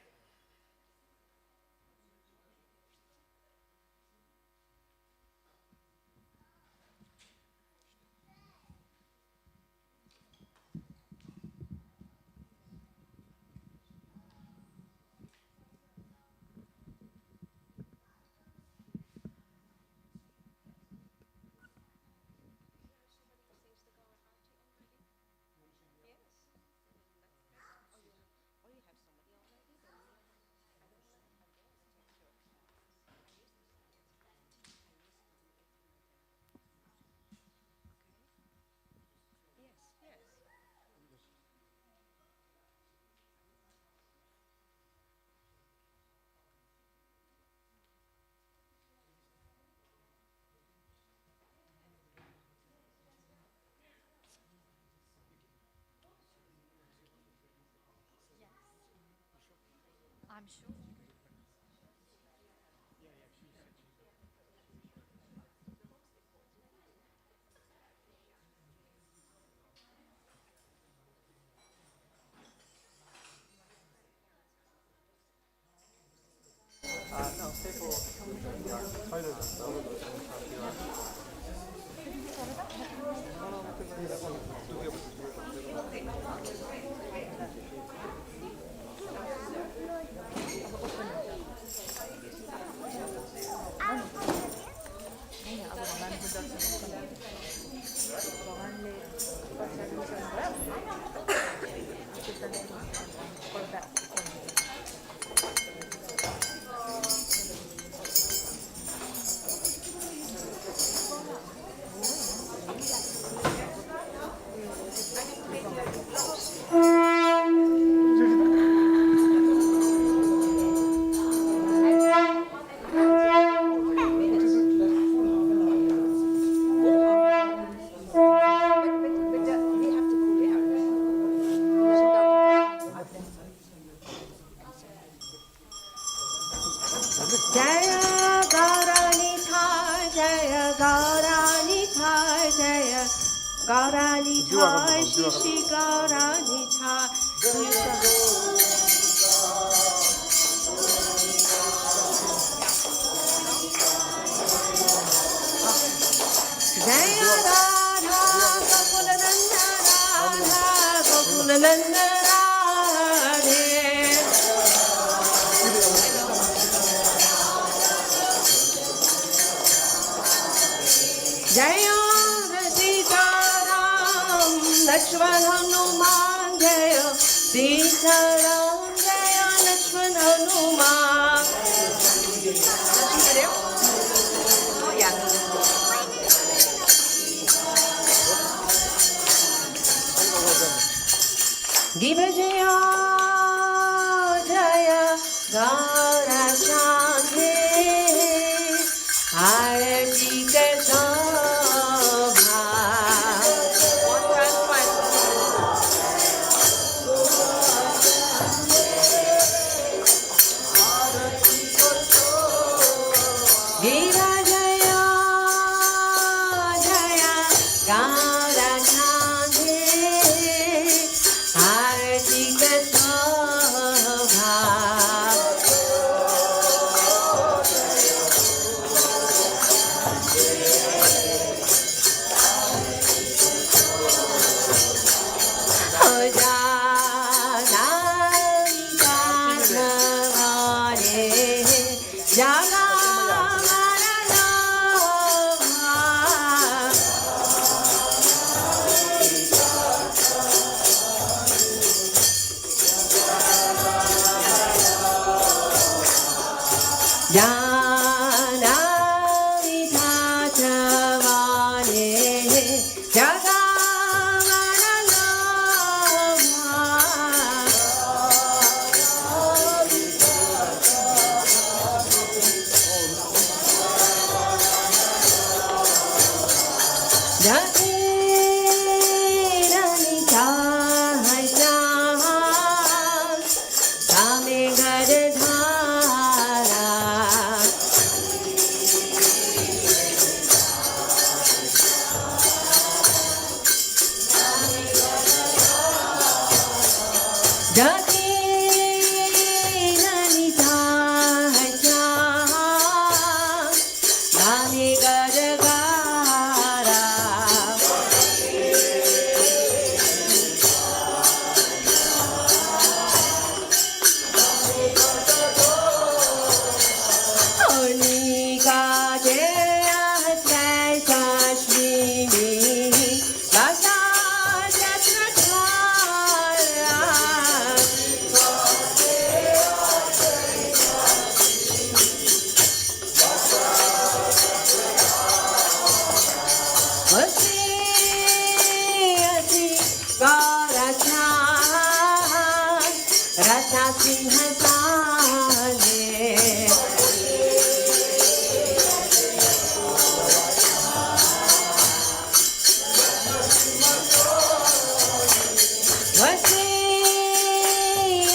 Vasi,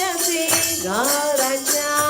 asi, gara,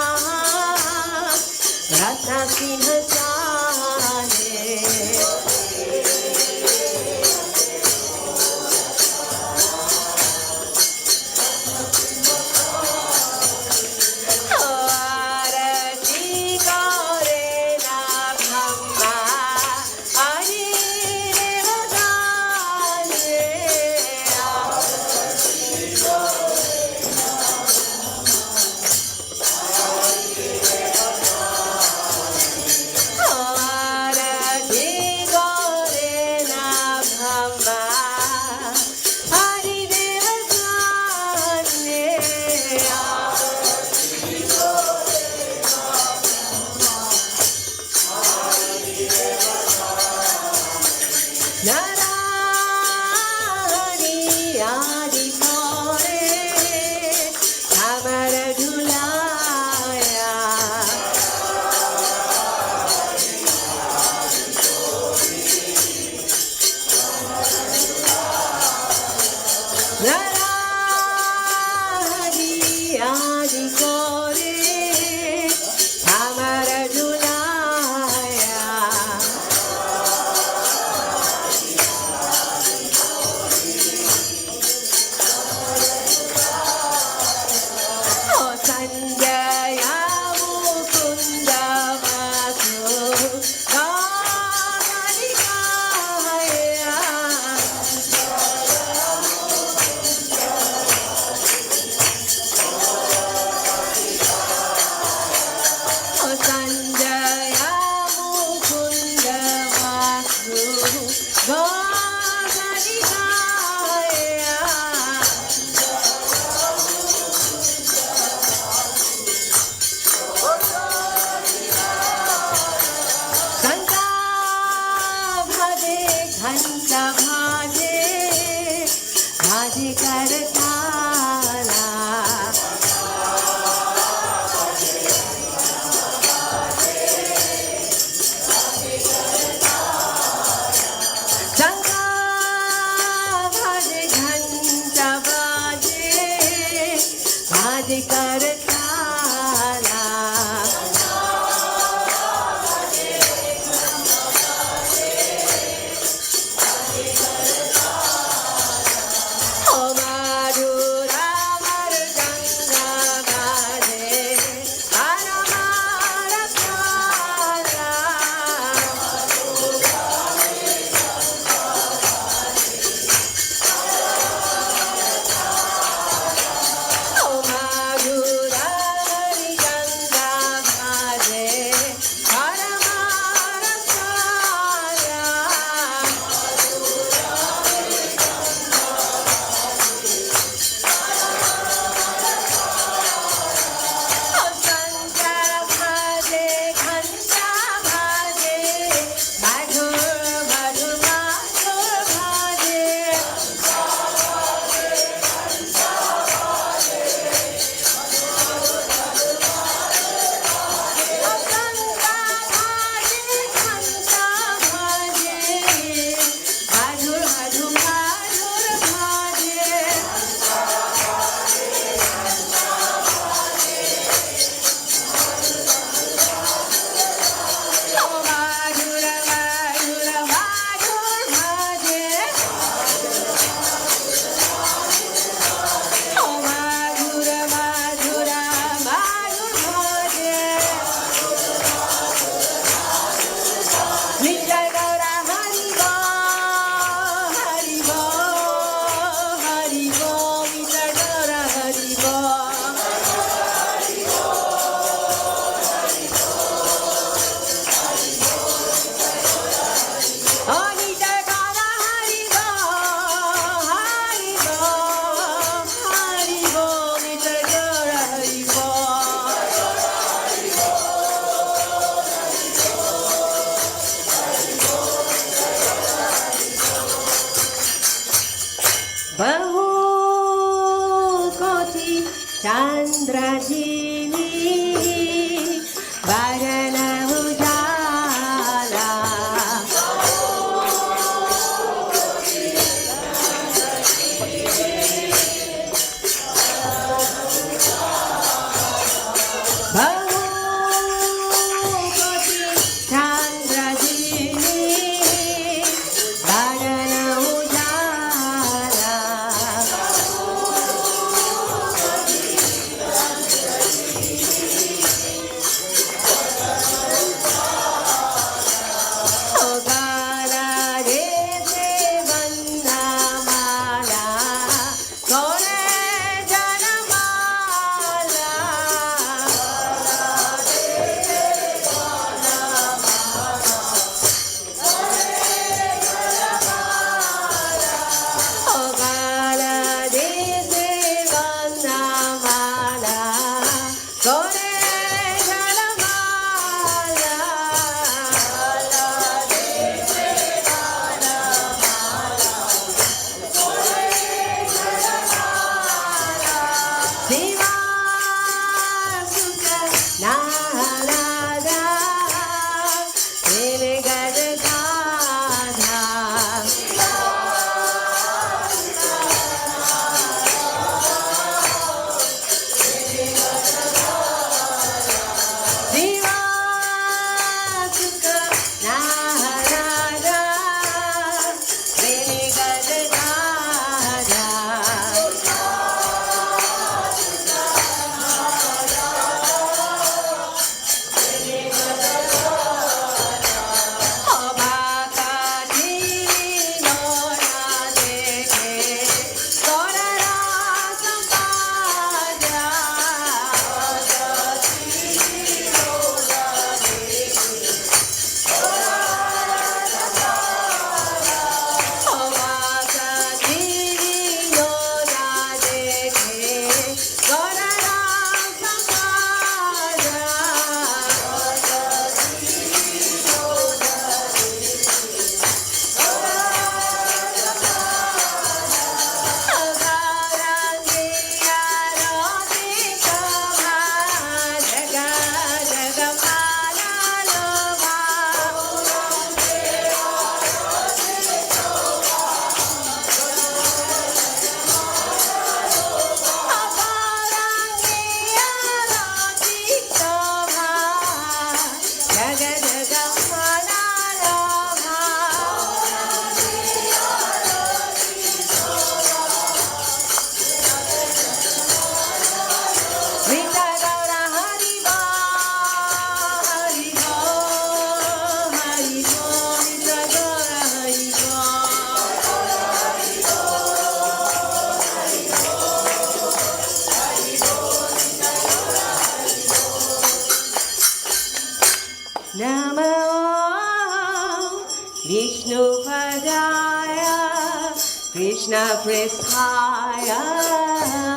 Krishna Prasthaya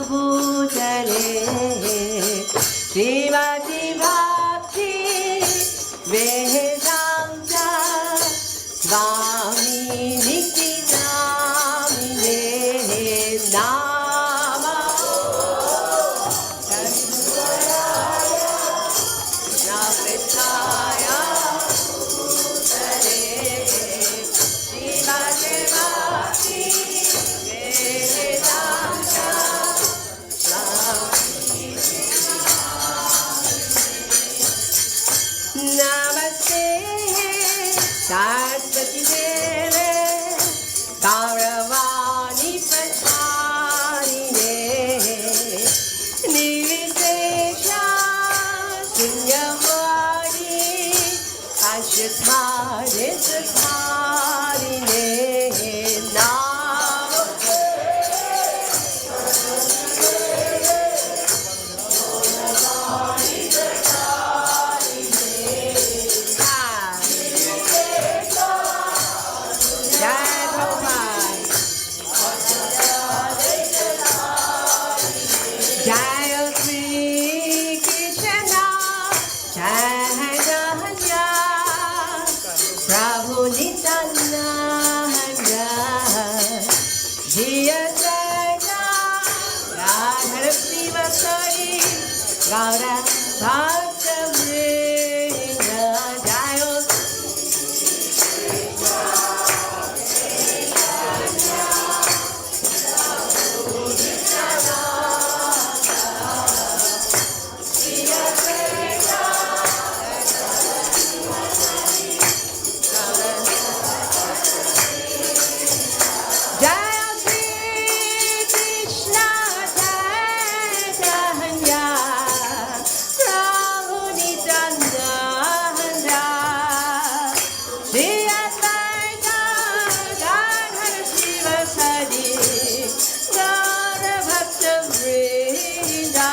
Bhutale Srimati Bhakti Vedanta Swami Nityanamine Nama Krishna Prasthaya Bhutale Srimati Bhakti Namaste Saraswati Deve Gauravani Pracharine Nirvishesha Sunyavadi Ashatari Satharine Namaste Jaya Sri Krishna, Jaya Jaya, Prabhu Nityananda, Jaya Jaya, Radha Srivasari, Gaura Bhakta Vrinda, Jaya Jaya Sri Krishna, Jaya Jaya, Prabhu Nityananda, Jaya Jaya, Radha Srivasadi, Gaura Bhakta Vrinda.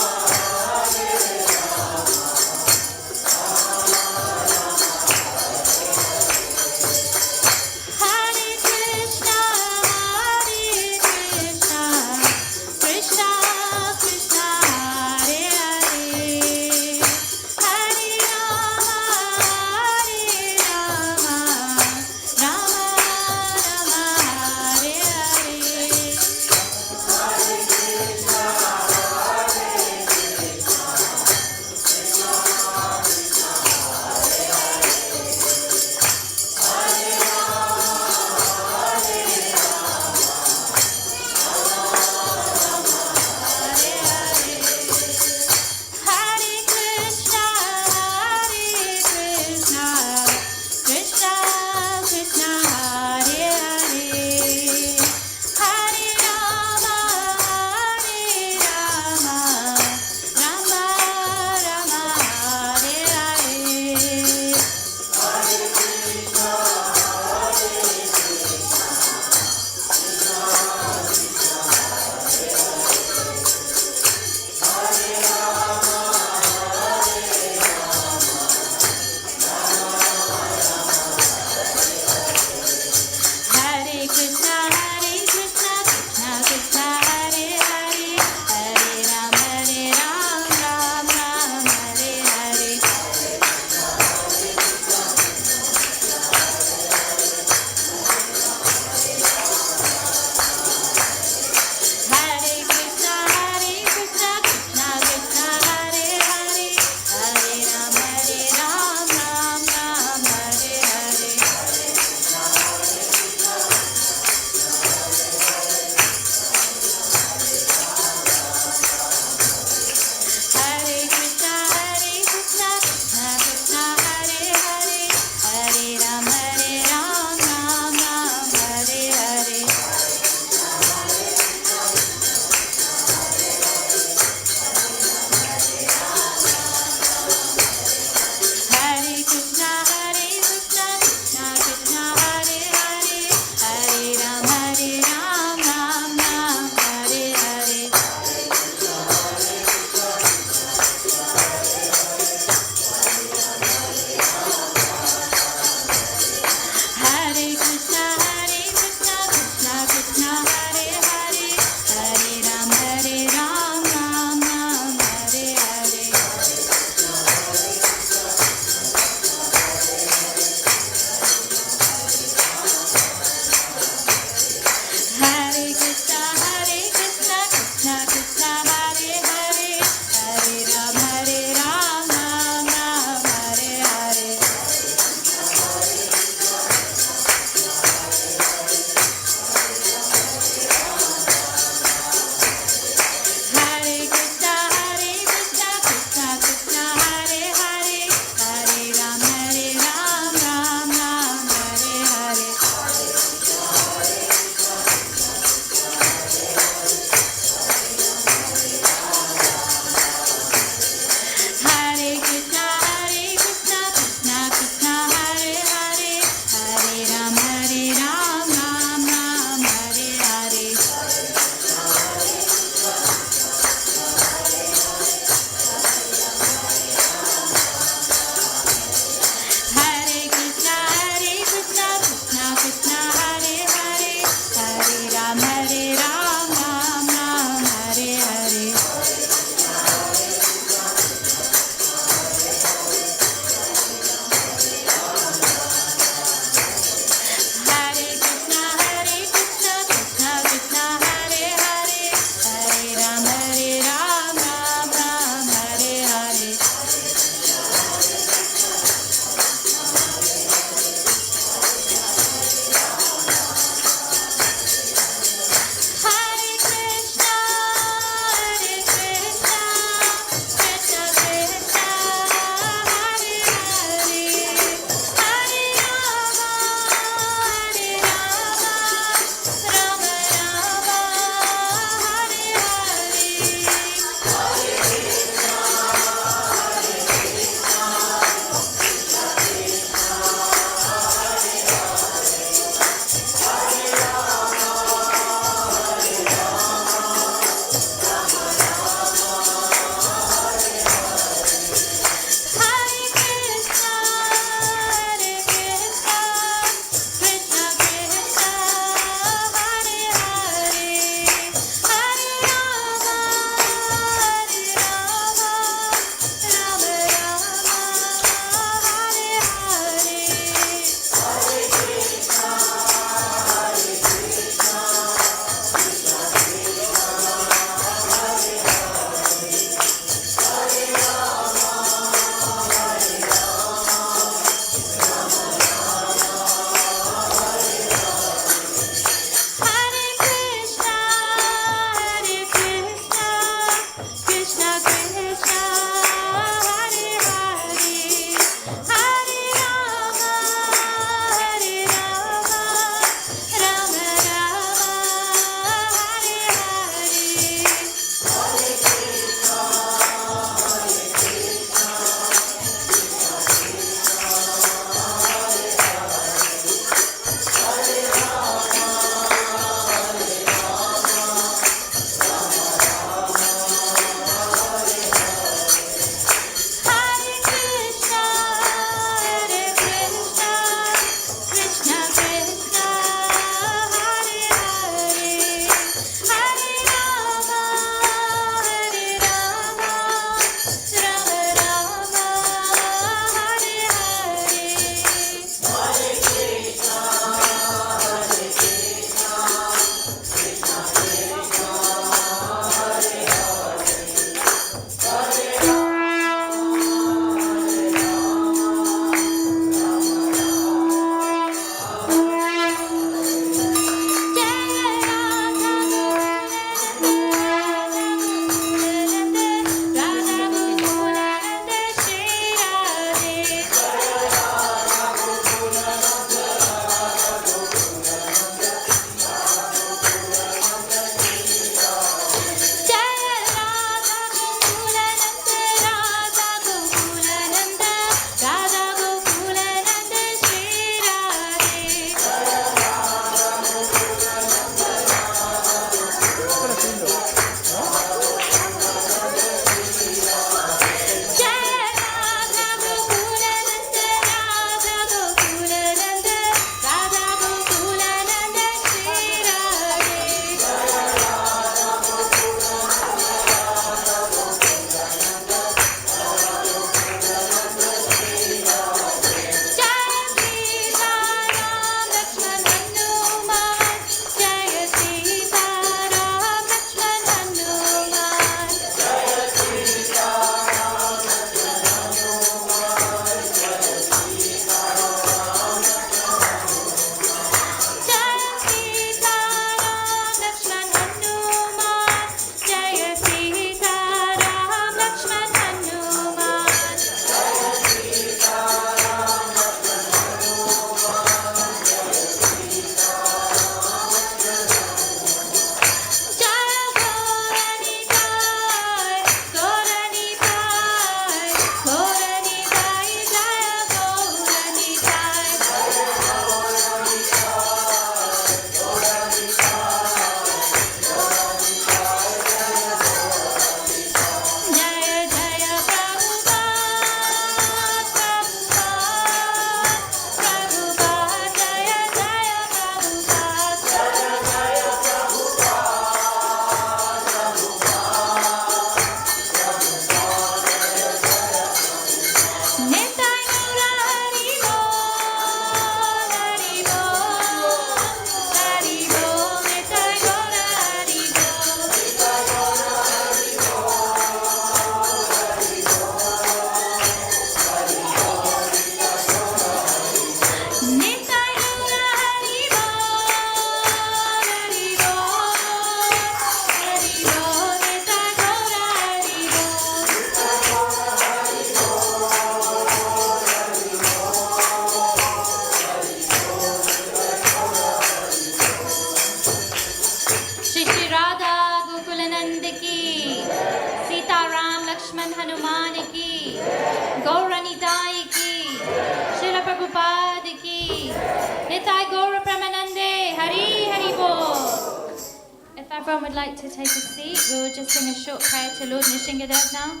everyone would like to take a seat, we will just sing a short prayer to Lord Nishingadev now.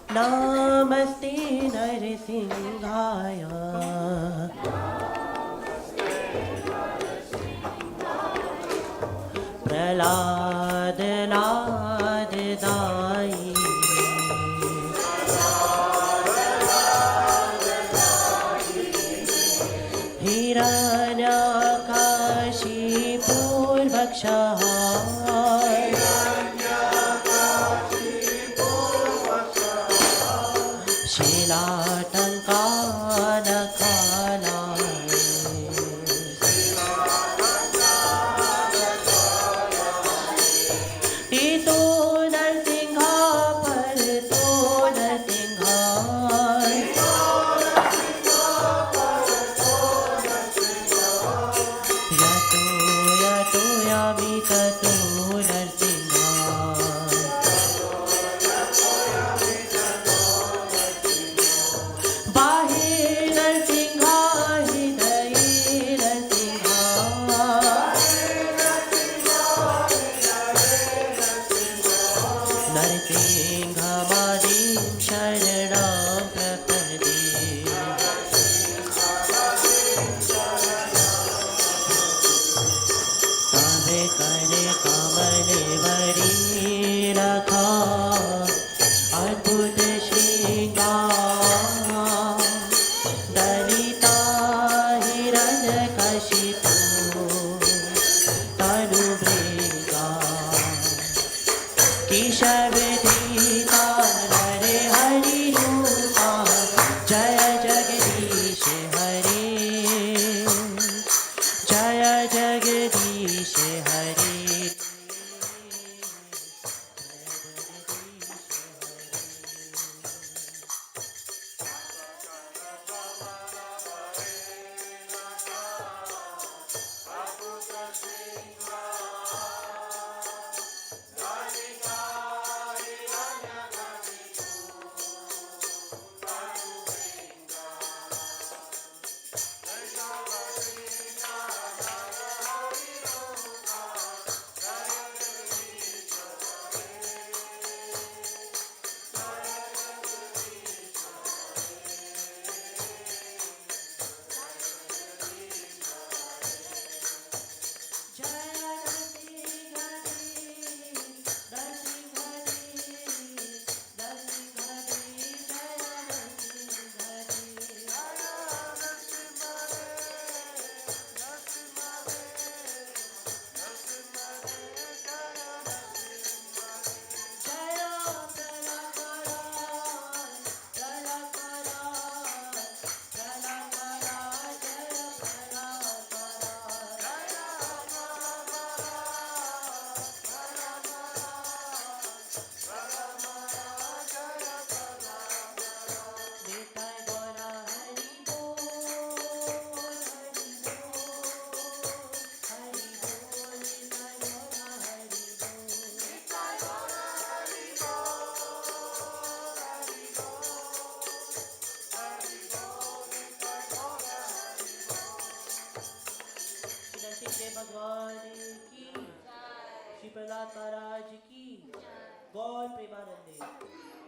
Namaste Narasimhaya. Prahlad Nad Dai. Hiranyakashipu Bhakshaha. भगवान की, श्री प्रहलाद महाराज की, गौर प्रेमानंदे।